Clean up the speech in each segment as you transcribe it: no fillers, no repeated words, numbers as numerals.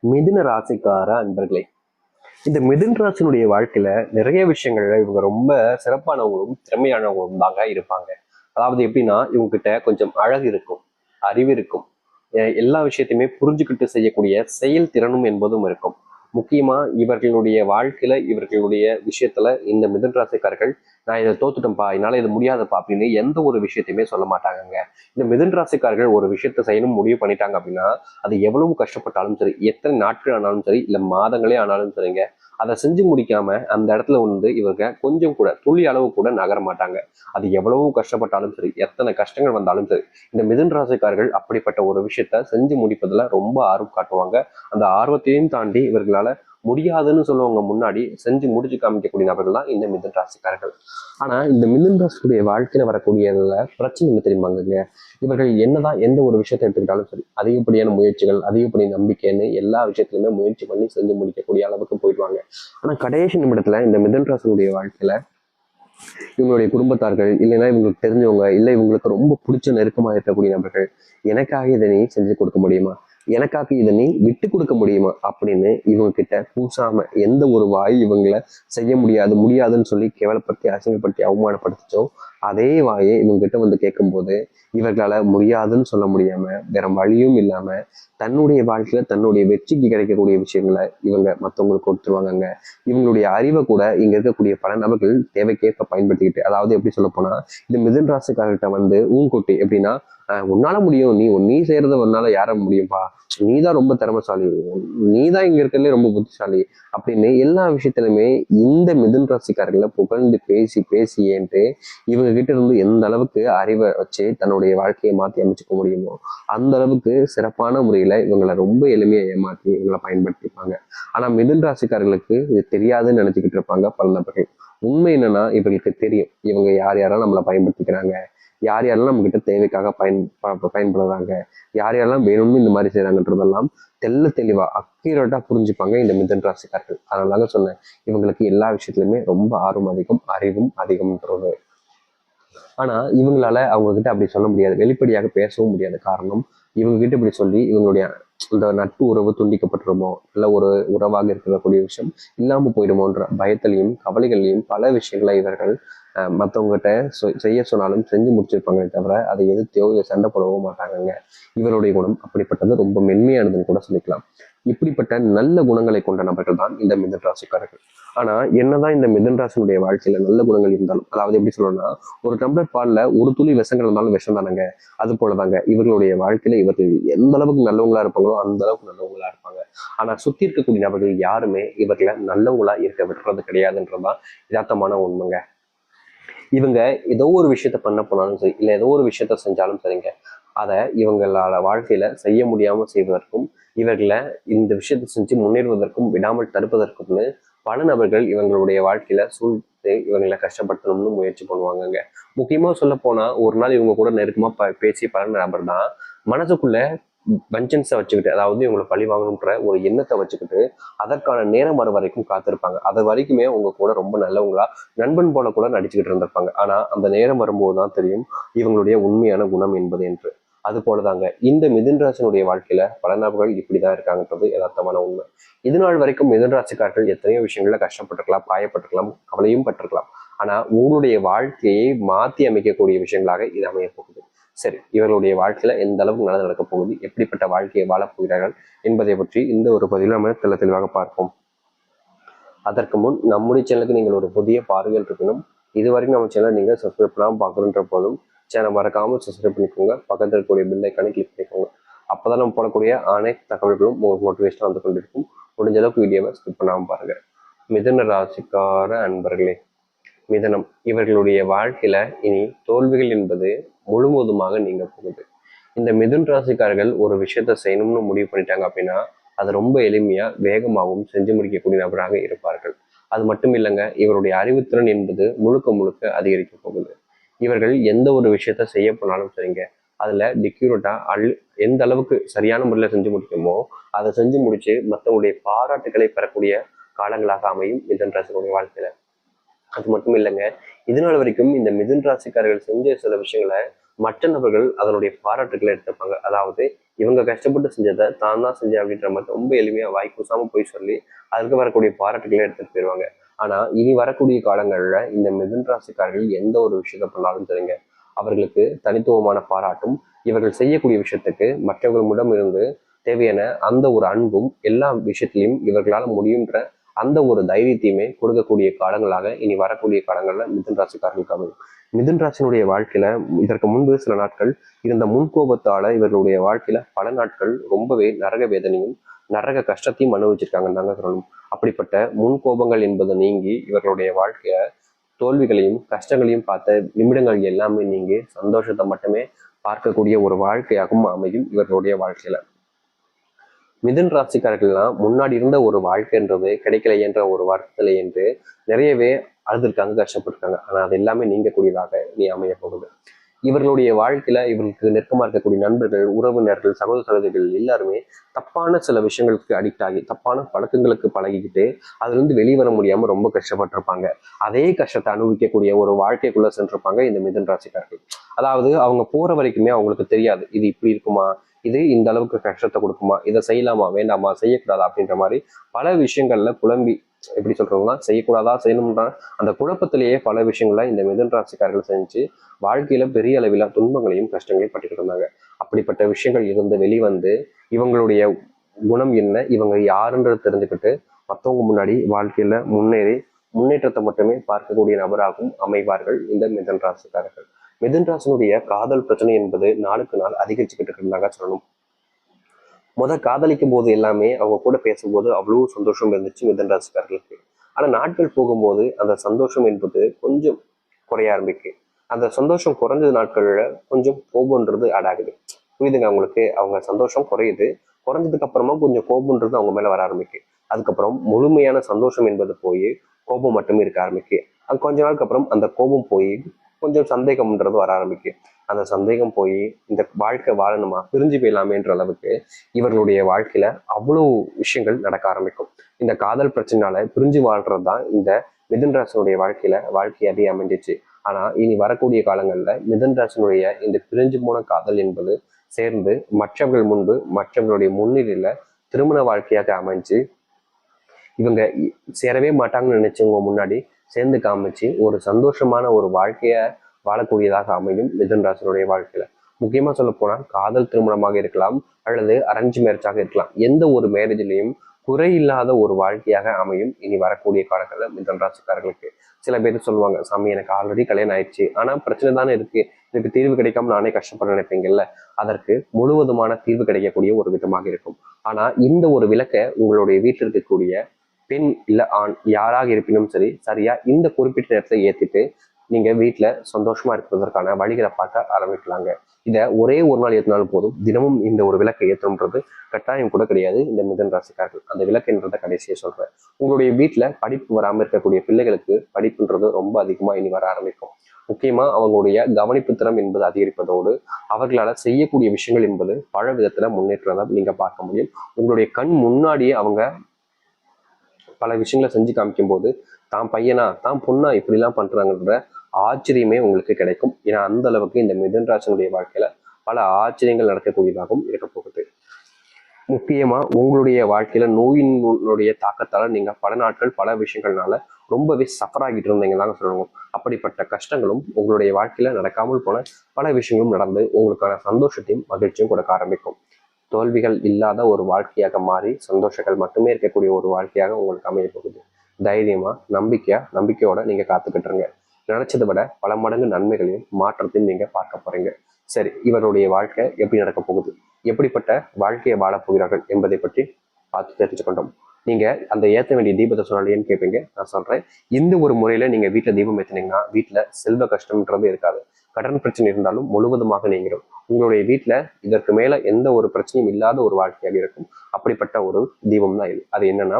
மிதுன ராசிக்கார அன்பர்களே, இந்த மிதுன ராசினுடைய வாழ்க்கையில நிறைய விஷயங்கள்ல இவங்க ரொம்ப சிறப்பானவங்களும் திறமையானவங்களும் தாங்க இருப்பாங்க. அதாவது எப்படின்னா, இவங்க கிட்ட கொஞ்சம் அழகு இருக்கும், அறிவு இருக்கும், எல்லா விஷயத்தையுமே புரிஞ்சுக்கிட்டு செய்யக்கூடிய செயல் திறனும் என்பதும் இருக்கும். முக்கியமா இவர்களுடைய வாழ்க்கையில இவர்களுடைய விஷயத்துல இந்த மிதுன ராசிக்காரர்கள், நான் இதை தோத்துட்டேன்ப்பா, என்னால இது முடியாதப்பா அப்படின்னு எந்த ஒரு விஷயத்தையுமே சொல்ல மாட்டாங்க. இந்த மிதுன ராசிக்காரர்கள் ஒரு விஷயத்த செய்யணும் முடிவு பண்ணிட்டாங்க அப்படின்னா, அது எவ்வளவு கஷ்டப்பட்டாலும் சரி, எத்தனை நாட்கள் ஆனாலும் சரி, இல்ல மாதங்களே ஆனாலும் சரிங்க, அதை செஞ்சு முடிக்காம அந்த இடத்துல இவங்க கொஞ்சம் கூட துளி அளவு கூட நகர மாட்டாங்க. அது எவ்வளவு கஷ்டப்பட்டாலும் சரி, எத்தனை கஷ்டங்கள் வந்தாலும் சரி, இந்த மிதுன ராசிக்காரர்கள் அப்படிப்பட்ட ஒரு விஷயத்த செஞ்சு முடிப்பதுல ரொம்ப ஆர்வம் காட்டுவாங்க. அந்த ஆர்வத்தையும் தாண்டி இவர்களால முடியாதுன்னு சொல்லுவவங்க முன்னாடி செஞ்சு முடிச்சு காமிக்கக்கூடிய நபர்கள் தான் இந்த மிதுன ராசிக்காரர்கள். ஆனா இந்த மிதுன ராசியுடைய வாழ்க்கையில வரக்கூடியதுல பிரச்சனை என்ன தெரியுமாங்க? இவர்கள் என்னதான் எந்த ஒரு விஷயத்தை எடுத்துக்கிட்டாலும் சரி, அதிகப்படியான முயற்சிகள், அதிகப்படி நம்பிக்கைன்னு எல்லா விஷயத்திலுமே முயற்சி பண்ணி செஞ்சு முடிக்கக்கூடிய அளவுக்கு போயிடுவாங்க. ஆனா கடைசி நிமிடத்துல இந்த மிதுன ராசியுடைய வாழ்க்கையில இவங்களுடைய குடும்பத்தார்கள், இல்லைன்னா இவங்களுக்கு தெரிஞ்சவங்க, இல்லை இவங்களுக்கு ரொம்ப பிடிச்ச நெருக்கமா இருக்கக்கூடிய நபர்கள், எனக்காக இதை நீ செஞ்சு கொடுக்க முடியுமா, எனக்காக இதை நீ விட்டு கொடுக்க முடியுமா அப்படின்னு இவங்க கிட்ட கூசாம எந்த ஒரு வாய் இவங்களை செய்ய முடியாதுன்னு சொல்லி கேவலப்படுத்தி அசிங்கப்படுத்தி அவமானப்படுத்திச்சோ, அதே வாயை இவங்க கிட்ட வந்து கேட்கும்போது இவர்களால முடியாதுன்னு சொல்ல முடியாம வேற வழியும் இல்லாம தன்னுடைய வாழ்க்கையில தன்னுடைய வெற்றிக்கு கிடைக்கக்கூடிய விஷயங்களை இவங்க மற்றவங்களுக்கு கொடுத்துருவாங்க. இவங்களுடைய அறிவை கூட இங்க இருக்கக்கூடிய பல நபர்கள் தேவைக்கேற்ப பயன்படுத்திக்கிட்டு, அதாவது எப்படி சொல்ல போனா, இந்த மிதுன ராசிக்காரர்கிட்ட வந்து ஊன்கொட்டி எப்படின்னா, உன்னால முடியும், நீ செய்யறத உன்னால யார முடியும்பா, நீதான் ரொம்ப திறமைசாலி, நீதான் இங்க இருக்கிறதுலே ரொம்ப புத்திசாலி அப்படின்னு எல்லா விஷயத்திலுமே இந்த மிதுன ராசிக்காரர்களை புகழ்ந்து பேசி பேசி ஏன்ட்டு இவங்க கிட்ட இருந்து எந்த அளவுக்கு அறிவை வச்சு தன்னுடைய வாழ்க்கையை மாற்றி அமைச்சுக்க முடியுமோ அந்த அளவுக்கு சிறப்பான முறையில இவங்களை ரொம்ப எளிமையா ஏமாற்றி இவங்களை பயன்படுத்திப்பாங்க. ஆனா மிதுன ராசிக்காரர்களுக்கு இது தெரியாதுன்னு நினைச்சுக்கிட்டு இருப்பாங்க பல நபர்கள். உண்மை என்னன்னா, இவங்களுக்கு தெரியும் இவங்க யார் யாரெல்லாம் நம்மளை பயன்படுத்திக்கிறாங்க, யார் யாரெல்லாம் நம்ம கிட்ட தேவைக்காக பயன்படுறாங்க, யார் யாரெல்லாம் வேணும்னு இந்த மாதிரி செய்யறாங்கன்றதெல்லாம் தெல்ல தெளிவா அக்யூரேட்டா புரிஞ்சுப்பாங்க இந்த மிதுன ராசிக்காரர்கள். அதனால சொன்னேன், இவங்களுக்கு எல்லா விஷயத்திலுமே ரொம்ப ஆர்வம் அதிகம், அறிவும் அதிகம்ன்றது. ஆனா இவங்களால அவங்க கிட்ட அப்படி சொல்ல முடியாது, வெளிப்படையாக பேசவும் முடியாது. காரணம், இவங்க கிட்ட இப்படி சொல்லி இவங்களுடைய இந்த நட்பு உறவு துண்டிக்கப்பட்டுருமோ, இல்ல ஒரு உறவாக இருக்கக்கூடிய விஷயம் இல்லாம போயிடுமோன்ற பயத்திலையும் கவலைகளையும் பல விஷயங்களை இவர்கள் மற்றவங்ககிட்ட செய்ய சொன்னாலும் செஞ்சு முடிச்சிருப்பாங்களே தவிர அதை எதிர்த்தையோ இதை சண்டை போடவோ மாட்டாங்க. இவருடைய குணம் அப்படிப்பட்டது, ரொம்ப மென்மையானதுன்னு கூட சொல்லிக்கலாம். இப்படிப்பட்ட நல்ல குணங்களை கொண்ட நபர்கள் தான் இந்த மிதுன ராசிக்காரர்கள். ஆனா என்னதான் இந்த மிதுன ராசினுடைய வாழ்க்கையில நல்ல குணங்கள் இருந்தாலும், அதாவது எப்படி சொல்லணும்னா, ஒரு டம்ளர் பால்ல ஒரு துளி விஷங்கள் இருந்தாலும் விஷம் தானங்க. அது போலதாங்க இவர்களுடைய வாழ்க்கையில இவர்கள் எந்த அளவுக்கு நல்லவங்களா இருப்பாங்களோ அந்த அளவுக்கு நல்லவங்களா இருப்பாங்க. ஆனா சுத்தி இருக்கக்கூடிய நபர்கள் யாருமே இவர்களை நல்லவங்களா இருக்க விடுறது கிடையாதுன்றதுதான் யதார்த்தமான உண்மைங்க. இவங்க ஏதோ ஒரு விஷயத்த பண்ண போனாலும் சரி, இல்லை ஏதோ ஒரு விஷயத்த செஞ்சாலும் சரிங்க, அதை இவங்களோட வாழ்க்கையில செய்ய முடியாம செய்வதற்கும், இவர்களை இந்த விஷயத்தை செஞ்சு முன்னேறுவதற்கும் விடாமல் தடுப்பதற்கும்னு பல நபர்கள் இவங்களுடைய வாழ்க்கையில சூழ்த்து இவங்களை கஷ்டப்படுத்தணும்னு முயற்சி பண்ணுவாங்கங்க. முக்கியமா சொல்ல போனா, ஒரு நாள் இவங்க கூட நெருக்கமா பேசி பழகின நபர் தான் மனசுக்குள்ள வெஞ்சன்ஸை வச்சுக்கிட்டு, அதாவது இவங்களை பழி வாங்கணுன்ற ஒரு எண்ணத்தை வச்சுக்கிட்டு அதற்கான நேரம் வர வரைக்கும் காத்திருப்பாங்க. அது வரைக்குமே உங்க கூட ரொம்ப நல்லவங்களா நண்பன் போல கூட நடிச்சுக்கிட்டு இருந்திருப்பாங்க. ஆனா அந்த நேரம் வரும்போது தான் தெரியும் இவங்களுடைய உண்மையான குணம் என்பது என்று. அது போலதாங்க இந்த மிதுன ராசினுடைய வாழ்க்கையில பல நபர்கள் இப்படிதான் இருக்காங்கன்றது யதார்த்தமான உண்மை. இது நாள் வரைக்கும் மிதுன ராசிக்காரர்கள் எத்தனையோ விஷயங்கள்ல கஷ்டப்பட்டிருக்கலாம், காயப்பட்டிருக்கலாம், கவலையும் பட்டிருக்கலாம். ஆனா உங்களுடைய வாழ்க்கையை மாற்றி அமைக்கக்கூடிய விஷயங்களாக இது அமைய போகுது. சரி, இவர்களுடைய வாழ்க்கையில எந்த அளவுக்கு நல்லது நடக்க போகுது, எப்படிப்பட்ட வாழ்க்கையை வாழப் போகிறார்கள் என்பதை பற்றி இந்த ஒரு பதிவில் நம்ம தெளிவாக பார்ப்போம். அதற்கு முன் நம்முடைய சேனலுக்கு நீங்கள் ஒரு புதிய பார்வையில் இருக்கணும். இதுவரைக்கும் நம்ம சேனல் நீங்கள் சப்ஸ்கிரைப் பண்ணாமல் பார்க்குறன்ற போதும் சேனல் மறக்காமல் சப்ஸ்கிரைப் பண்ணிக்கோங்க. பக்கத்தில் இருக்கக்கூடிய பெல் ஐக்கானை கிளிக் பண்ணிக்கோங்க. அப்போதான் நம்ம போடக்கூடிய அனைத்து தகவல்களும் உங்களுக்கு மோட்டிவேஷனாக வந்து கொண்டிருக்கும். முடிஞ்ச அளவுக்கு வீடியோவை ஸ்கிப் பண்ணாமல் பாருங்க. மிதுன ராசிக்கார அன்பர்களே, மிதனம் இவர்களுடைய வாழ்க்கையில இனி தோல்விகள் என்பது முழுவதுமாக நீங்க போகுது. இந்த மிதுன் ராசிக்காரர்கள் ஒரு விஷயத்த செய்யணும்னு முடிவு பண்ணிட்டாங்க அப்படின்னா அது ரொம்ப எளிமையா வேகமாகவும் செஞ்சு முடிக்கக்கூடிய நபராக இருப்பார்கள். அது மட்டும் இல்லைங்க, இவருடைய அறிவுத்திறன் என்பது முழுக்க முழுக்க அதிகரிக்க போகுது. இவர்கள் எந்த ஒரு விஷயத்த செய்ய போனாலும் சரிங்க, அதுல டிக்யூரேட்டா எந்த அளவுக்கு சரியான முறையில செஞ்சு முடிக்குமோ அதை செஞ்சு முடிச்சு மற்றவங்களுடைய பாராட்டுகளை பெறக்கூடிய காலங்களாக அமையும் மிதுன் ராசிகளுடைய வாழ்க்கையில. அது மட்டும் இல்லைங்க, இதனால வரைக்கும் இந்த மிதுன ராசிக்காரர்கள் செஞ்ச சில விஷயங்களை மற்ற நபர்கள் அதனுடைய பாராட்டுகளை எடுத்துப்பாங்க. அதாவது இவங்க கஷ்டப்பட்டு செஞ்சதை தான் தான் செஞ்சேன் அப்படின்ற மாதிரி ரொம்ப எளிமையா வாய் கூசாம போய் சொல்லி அதுக்கு வரக்கூடிய பாராட்டுகளை எடுத்துட்டு போயிடுவாங்க. ஆனா இனி வரக்கூடிய காலங்கள்ல இந்த மிதுன ராசிக்காரர்கள் எந்த ஒரு விஷயத்த பண்ணாலும் சரிங்க, அவர்களுக்கு தனித்துவமான பாராட்டும், இவர்கள் செய்யக்கூடிய விஷயத்துக்கு மற்றவர்களிடம் இருந்து தேவையான அந்த ஒரு அன்பும் எல்லா விஷயத்திலையும் இவர்களால் முடியுன்ற அந்த ஒரு தைரியத்தையுமே கொடுக்கக்கூடிய காலங்களாக இனி வரக்கூடிய காலங்கள்ல மிதுன ராசிக்காரர்களுக்கு அமையும். மிதுன ராசினுடைய வாழ்க்கையில இதற்கு முன்பு சில நாட்கள் இருந்த முன்கோபத்தால இவர்களுடைய வாழ்க்கையில பல நாட்கள் ரொம்பவே நரக வேதனையும் நரக கஷ்டத்தையும் அனுபவிச்சிருக்காங்கன்னு தாங்க சொல்லணும். அப்படிப்பட்ட முன்கோபங்கள் என்பது நீங்கி இவர்களுடைய வாழ்க்கைய தோல்விகளையும் கஷ்டங்களையும் பார்த்த நிமிடங்கள் எல்லாமே நீங்கி சந்தோஷத்தை மட்டுமே பார்க்கக்கூடிய ஒரு வாழ்க்கையாகவும் அமையும் இவர்களுடைய வாழ்க்கையில. மிதுன் ராசிக்காரர்கள்லாம் முன்னாடி இருந்த ஒரு வாழ்க்கைன்றது கிடைக்கலையென்ற ஒரு வருத்தத்துல என்று நிறையவே அழுதுருக்காங்க, கஷ்டப்பட்டிருக்காங்க. ஆனா அது எல்லாமே நீங்கக்கூடியதாக நீ அமைய போகுது. இவர்களுடைய வாழ்க்கையில இவர்களுக்கு நெருக்கமா இருக்கக்கூடிய நண்பர்கள், உறவினர்கள், சகோதர சகோதரிகள் எல்லாருமே தப்பான சில விஷயங்களுக்கு அடிக்ட் ஆகி தப்பான பழக்கங்களுக்கு பழகிக்கிட்டு அதுல இருந்து வெளிவர முடியாம ரொம்ப கஷ்டப்பட்டிருப்பாங்க. அதே கஷ்டத்தை அனுபவிக்கக்கூடிய ஒரு வாழ்க்கைக்குள்ள சென்றிருப்பாங்க இந்த மிதுன் ராசிக்காரர்கள். அதாவது அவங்க போற வரைக்குமே அவங்களுக்கு தெரியாது இது இப்படி இருக்குமா, இது இந்த அளவுக்கு கஷ்டத்தை கொடுக்குமா, இதை செய்யலாமா வேண்டாமா செய்யக்கூடாதா அப்படின்ற மாதிரி பல விஷயங்கள்ல குழம்பி எப்படி சொல்றோம்னா செய்யக்கூடாதா செய்யணும்ன்ற அந்த குழப்பத்திலேயே பல விஷயங்கள இந்த மிதுன ராசிக்காரர்கள் செஞ்சு வாழ்க்கையில பெரிய அளவில துன்பங்களையும் கஷ்டங்களையும் பட்டுட்டு இருந்தாங்க. அப்படிப்பட்ட விஷயங்கள் இருந்து வெளிவந்து இவங்களுடைய குணம் என்ன, இவங்க யாருன்றது தெரிஞ்சுக்கிட்டு மற்றவங்க முன்னாடி வாழ்க்கையில முன்னேற்றத்தை மட்டுமே பார்க்கக்கூடிய நபராகவும் அமைவார்கள் இந்த மிதுன ராசிக்காரர்கள். மிதுன் ராசினுடைய காதல் பிரச்சனை என்பது நாளுக்கு நாள் அதிகரிச்சுக்கிட்டு இருந்தாங்க சொல்லணும். காதலிக்கும் போது எல்லாமே அவங்க கூட பேசும்போது அவ்வளவு சந்தோஷம் இருந்துச்சு மிதுன் ராசிக்காரர்களுக்கு. ஆனா நாட்கள் போகும்போது அந்த சந்தோஷம் என்பது கொஞ்சம் குறைய ஆரம்பிக்கு. அந்த சந்தோஷம் குறைஞ்ச நாட்கள்ல கொஞ்சம் கோபம்ன்றது ஆட் ஆகுது. புரியுதுங்க அவங்களுக்கு? அவங்க சந்தோஷம் குறையுது, குறைஞ்சதுக்கு அப்புறமா கொஞ்சம் கோபம்ன்றது அவங்க மேல வர ஆரம்பிக்கு. அதுக்கப்புறம் முழுமையான சந்தோஷம் என்பது போய் கோபம் மட்டுமே இருக்க ஆரம்பிக்கு. அது கொஞ்ச நாளுக்கு அப்புறம் அந்த கோபம் போய் கொஞ்சம் சந்தேகம்ன்றது வர ஆரம்பிக்கு. அந்த சந்தேகம் போய் இந்த வாழ்க்கை வாழணுமா, பிரிஞ்சு போயிடலாமேன்ற அளவுக்கு இவர்களுடைய வாழ்க்கையில அவ்வளவு விஷயங்கள் நடக்க ஆரம்பிக்கும். இந்த காதல் பிரச்சனைனால பிரிஞ்சு வாழ்றது தான் இந்த மிதுன் ராசினுடைய வாழ்க்கையாவே அமைஞ்சிச்சு. ஆனா இனி வரக்கூடிய காலங்கள்ல மிதுன் ராசினுடைய இந்த பிரிஞ்சு போன காதல் என்பது சேர்ந்து மற்றவர்கள் முன்பு மற்றவர்களுடைய முன்னிலையில திருமண வாழ்க்கையாக அமைஞ்சு இவங்க சேரவே மாட்டாங்கன்னு நினைச்சவங்க முன்னாடி சேர்ந்து காமிச்சு ஒரு சந்தோஷமான ஒரு வாழ்க்கைய வாழக்கூடியதாக அமையும் மிதுன் ராசினுடைய வாழ்க்கையில. முக்கியமா சொல்ல போனா காதல் திருமணமாக இருக்கலாம் அல்லது அரேஞ்ச் மேரேஜாக இருக்கலாம். எந்த ஒரு மேரேஜ்லையும் குறையில்லாத ஒரு வாழ்க்கையாக அமையும் இனி வரக்கூடிய காலங்களில் மிதுன் ராசிக்காரர்களுக்கு. சில பேர் சொல்லுவாங்க, சாமி எனக்கு ஆல்ரெடி கல்யாணம் ஆயிடுச்சு ஆனா பிரச்சனை தானே இருக்கு, இதுக்கு தீர்வு கிடைக்காம நானே கஷ்டப்பட நினைப்பீங்கல்ல, அதற்கு முழுவதுமான தீர்வு கிடைக்கக்கூடிய ஒரு விதமாக இருக்கும். ஆனா இந்த ஒரு விளக்கை உங்களுடைய வீட்டில் இருக்கக்கூடிய பெண் இல்ல ஆண் யாராக இருப்பினும் சரி சரியா இந்த குறிப்பிட்ட நேரத்தை ஏத்திட்டு நீங்க வீட்டுல சந்தோஷமா இருக்கிறதற்கான வழிகளை பார்க்க ஆரம்பிக்கலாங்க. இதை ஒரே ஒரு நாள் ஏற்றினாலும் போதும். தினமும் இந்த ஒரு விளக்கை ஏற்றணுன்றது கட்டாயம் கூட கிடையாது இந்த மிதுன ராசிக்காரர்கள். அந்த விளக்குன்றதை கடைசியை சொல்றேன். உங்களுடைய வீட்டுல படிப்பு வராமல் இருக்கக்கூடிய பிள்ளைகளுக்கு படிப்புன்றது ரொம்ப அதிகமா இனி வர ஆரம்பிக்கும். முக்கியமா அவங்களுடைய கவனிப்பு திறம் என்பது அதிகரிப்பதோடு அவர்களால செய்யக்கூடிய விஷயங்கள் என்பது பல விதத்துல முன்னேற்றத்தை நீங்க பார்க்க முடியும். உங்களுடைய கண் முன்னாடியே அவங்க பல விஷயங்களை செஞ்சு காமிக்கும் போது தான் பையனா தான் பொண்ணா இப்படிலாம் பண்றாங்கன்ற ஆச்சரியமே உங்களுக்கு கிடைக்கும். ஏன்னா அந்த அளவுக்கு இந்த மிதுன ராசினுடைய வாழ்க்கையில பல ஆச்சரியங்கள் நடக்கக்கூடியதாகவும் இருக்க போகுது. முக்கியமா உங்களுடைய வாழ்க்கையில நோயினுடைய தாக்கத்தால நீங்க பல நாட்கள் பல விஷயங்கள்னால ரொம்பவே சஃபர் ஆகிட்டு இருந்தீங்கன்னு சொல்லணும். அப்படிப்பட்ட கஷ்டங்களும் உங்களுடைய வாழ்க்கையில நடக்காமல் போன பல விஷயங்களும் நடந்து உங்களுக்கான சந்தோஷத்தையும் மகிழ்ச்சியும் கொடுக்க ஆரம்பிக்கும். தோல்விகள் இல்லாத ஒரு வாழ்க்கையாக மாறி சந்தோஷங்கள் மட்டுமே இருக்கக்கூடிய ஒரு வாழ்க்கையாக உங்களுக்கு அமைய போகுது. தைரியமா நம்பிக்கையோட நீங்க காத்துக்கிட்டுருங்க. நினைச்சதை விட பல மடங்கு நன்மைகளையும் மாற்றத்தையும் நீங்க பார்க்க போறீங்க. சரி, இவருடைய வாழ்க்கை எப்படி நடக்க போகுது, எப்படிப்பட்ட வாழ்க்கையை வாழப் போகிறார்கள் என்பதை பற்றி பார்த்து தெரிஞ்சுக்கொண்டோம். நீங்க அந்த ஏற்ற வேண்டிய தீபத்தை சொன்னாலேன்னு கேட்பீங்க. நான் சொல்றேன், இந்த ஒரு முறையில நீங்க வீட்டுல தீபம் ஏற்றினீங்கன்னா வீட்டுல செல்வ கஷ்டம்ன்றது இருக்காது. கடன் பிரச்சனை இருந்தாலும் முழுவதுமாக நீங்கிடும். உங்களுடைய வீட்டுல இதற்கு மேல எந்த ஒரு பிரச்சனையும் இல்லாத ஒரு வாழ்க்கையாக இருக்கும். அப்படிப்பட்ட ஒரு தீபம் தான் இது. அது என்னன்னா,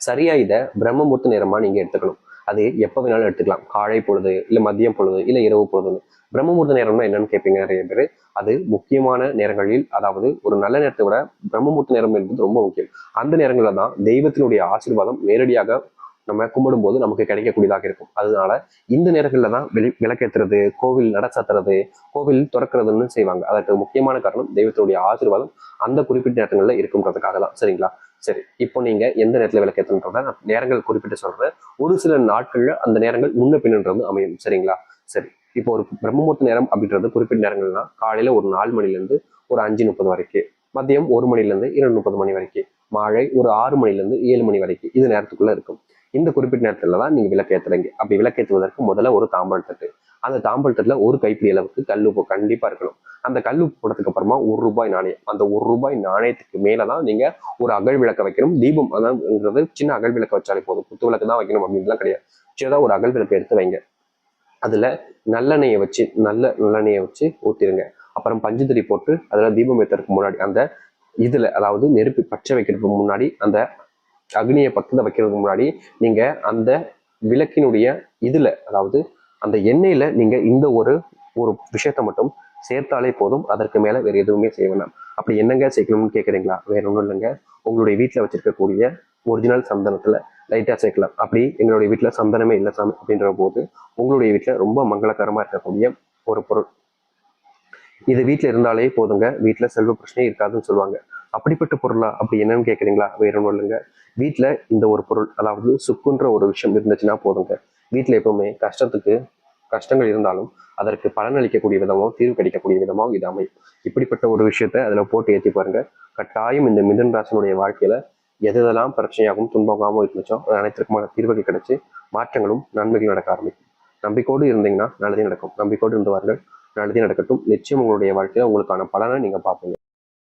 சரியா இதை பிரம்மமுகூர்த்த நேரமா நீங்க எடுத்துக்கணும். அது எப்ப வேணாலும் எடுத்துக்கலாம். காலை பொழுது இல்ல மதியம் பொழுது இல்ல இரவு பொழுதுன்னு. பிரம்மமுகூர்த்த நேரம்னா என்னன்னு கேட்பீங்க நிறைய பேர். அது முக்கியமான நேரங்களில், அதாவது ஒரு நல்ல நேரத்தை விட பிரம்மமுகூர்த்த நேரம் என்பது ரொம்ப முக்கியம். அந்த நேரங்களில் தான் தெய்வத்தினுடைய ஆசீர்வாதம் நேரடியாக நம்ம கும்பிடும் போது நமக்கு கிடைக்கக்கூடியதாக இருக்கும். அதனால இந்த நேரங்களில் தான் விளக்கேற்றுறது, கோவில் நட சாத்துறது, கோவில் திறக்கிறதுன்னு செய்வாங்க. அதற்கு முக்கியமான காரணம் தெய்வத்தினுடைய ஆசீர்வாதம் அந்த குறிப்பிட்ட நேரங்களில் இருக்குன்றதுக்காக தான். சரிங்களா? சரி, இப்போ நீங்க எந்த நேரத்துல விளக்கேற்றன்றத நான் நேரங்கள் குறிப்பிட்டு சொல்றேன். ஒரு சில நாட்கள்ல அந்த நேரங்கள் முன்ன பின்னுன்றது அமையும். சரிங்களா? சரி, இப்போ ஒரு பிரம்மமுகூர்த்த நேரம் அப்படின்றது குறிப்பிட்ட நேரங்கள்னா காலையில ஒரு 4 மணிலேருந்து ஒரு 5:30 வரைக்கும், மதியம் 1 மணிலேருந்து 2:30 மணி வரைக்கும், மாலை ஒரு 6 மணிலேருந்து 7 மணி வரைக்கும் இது நேரத்துக்குள்ள இருக்கும். இந்த குறிப்பிட்ட நேரத்துல தான் நீங்க விளக்கேற்றுறீங்க. அப்படி விளக்கேற்றுவதற்கு முதல்ல ஒரு தாம்பல் தட்டு, அந்த தாம்பல் தட்டுல ஒரு கைப்பிடி அளவுக்கு கல்லுப்பு கண்டிப்பா இருக்கணும். அந்த கல்லுப்பு போட்டதுக்கு அப்புறமா ₹1 நாணயம், அந்த ₹1 நாணயத்துக்கு மேலதான் நீங்க ஒரு அகல் விளக்க வைக்கணும். தீபம் அதான்ங்கிறது சின்ன அகல் விளக்க வச்சாலே போதும், குத்து விளக்கு தான் வைக்கணும் அப்படின்லாம் கிடையாது. சின்னதா ஒரு அகல் விளக்கு எடுத்து வைங்க. அதுல நல்லெண்ணெயை வச்சு ஊத்திருங்க. அப்புறம் பஞ்சுத்திரி போட்டு அதுல தீபம் ஏற்றுறதுக்கு முன்னாடி அந்த இதுல, அதாவது நெருப்பு பச்சை வைக்கிறதுக்கு முன்னாடி, அந்த அக்னியை பக்கத்துல வைக்கிறதுக்கு முன்னாடி நீங்க அந்த விளக்கினுடைய இதுல, அதாவது அந்த எண்ணெயில நீங்க இந்த ஒரு ஒரு விஷயத்த மட்டும் சேர்த்தாலே போதும். அதற்கு மேல வேற எதுவுமே செய்ய வேண்டாம். அப்படி என்னங்க சேர்க்கணும்னு கேட்குறீங்களா? வேற ஒன்றும் இல்லைங்க, உங்களுடைய வீட்டில் வச்சிருக்கக்கூடிய ஒரிஜினல் சந்தனத்துல லைட்டா சேர்க்கலாம். அப்படி எங்களுடைய வீட்டில் சந்தனமே இல்லை சாமி அப்படின்ற போது உங்களுடைய வீட்டில் ரொம்ப மங்களகரமா இருக்கக்கூடிய ஒரு பொருள் இது வீட்டில் இருந்தாலே போதுங்க, வீட்டில் செல்வ பிரச்சனையே இருக்காதுன்னு சொல்லுவாங்க. அப்படிப்பட்ட பொருளா? அப்படி என்னன்னு கேட்குறீங்களா? வேற ஒன்றும் இல்லைங்க, வீட்டில் இந்த ஒரு பொருள், அதாவது சுக்குன்ற ஒரு விஷயம் இருந்துச்சுன்னா போதுங்க. வீட்டில் எப்பவுமே கஷ்டங்கள் இருந்தாலும் அதற்கு பலனளிக்கக்கூடிய விதமாகவும் தீர்வு கிடைக்கக்கூடிய விதமாகவும் இது அமையும். இப்படிப்பட்ட ஒரு விஷயத்த அதுல போட்டு ஏற்றி பாருங்க. கட்டாயம் இந்த மிதுன ராசினுடைய வாழ்க்கையில எதெல்லாம் பிரச்சனையாகவும் துன்பமாகவும் இருந்துச்சோ அது அனைத்திற்குமான தீர்வுகள் கிடைச்சு மாற்றங்களும் நன்மைகளும் நடக்க ஆரம்பிக்கும். நம்பிக்கையோடு இருந்தீங்கன்னா நல்லதே நடக்கும். நம்பிக்கையோடு இருந்தவர்கள் நல்லதே நடக்கட்டும். நிச்சயம் உங்களுடைய வாழ்க்கையில உங்களுக்கான பலனை நீங்க பார்ப்பீங்க.